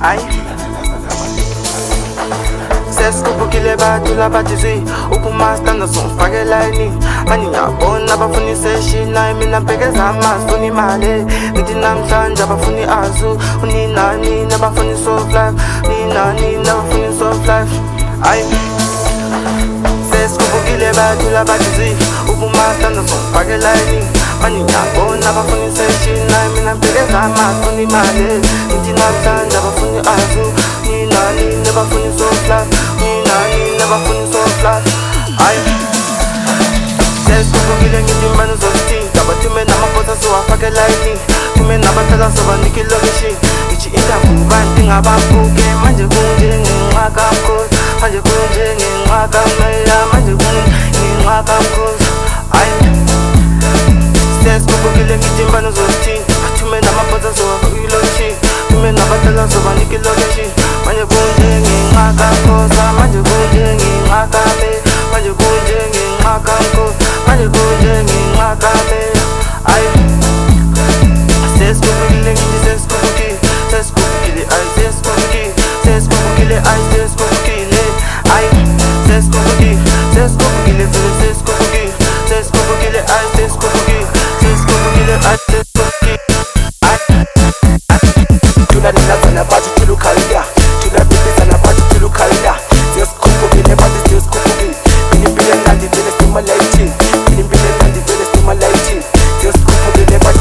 Ay Seskhuphukile bathula bathi zwi ukumastanda songifake elayini manje ngiyabona abafuna iseshini mina mbhekeza amazi funa imali ngithi namhlanje abafuni azu uninani nabafuna i-soft life ninani nabafuna i-soft life ay Seskhuphukile bathula bathi zwi ukumastanda songifake elayini manje ngiyabona abafuna iseshini mina mbhekeza amazi funa imali ngithi namhlanje abafuni azu ninani nabafuna i-soft life never funny so flat. I Seskhuphukile ngithi manje uzozithinta bathi mina amaphosa so afake elayini kume nabathatha sobanika ilokishi ngithi interview bantu ngabambuke manje kunje ngenxa kaMkhosi manje kunje ngenxa kaMeya manje kungenxa kaMkhosi ay Seskhuphukile ngithi manje uzozithinta bathi mina amaphosa so afake ilokishi kume nabathatha sobanika ilokishi manje kunje ngenxa kaMkhosi manje kunje ngenxa kaMeya manje kunje ngenxa kaMkhosi manje kunje ngenxa kaMeya ay Seskhuphukile ngithi Seskhuphukile ay Seskhuphukile ay Seskhuphukile ay Seskhuphukile vele Seskhuphukile ay Seskhuphukile ay Tula nilazana bathi tulu khalida tula bibizana bathi tulu khalida Seskhuphukile bathi Seskhuphukile Philippine nandi vele stimulating Philippine nandi vele stimulating Seskhuphukile bathi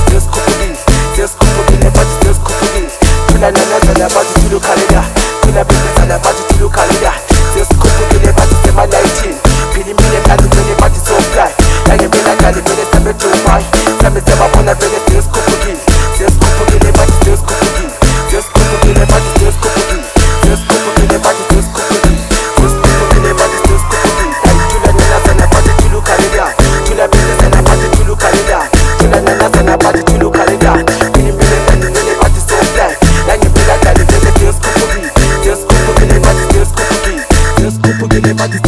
Seskhuphukile bathi Seskhuphukile Tula nilazana bathi tulu khalida tula bibizana bathi tulu khalida Seskhuphukile bathi stimulating Philippine nandi vele bathi so fly Like vele ngali vele sabe too much Sabe sababona vele Seskhuphukile Seskhuphukile bathi Seskhuphukile Seskhuphukile bathi Seskhuphukile Seskhuphukile bathi Seskhuphukile Seskhuphukile bathi Seskhuphukile ay tula nilazana bathi tulu khalida tula bibizana bathi tulu khalida tula nilazana bathi tulu khalida Philippine nandi vele bathi so fly Like vele ngali vele Seskhuphukile Seskhuphukile bathi Seskhuphukile Seskhuphukile bathi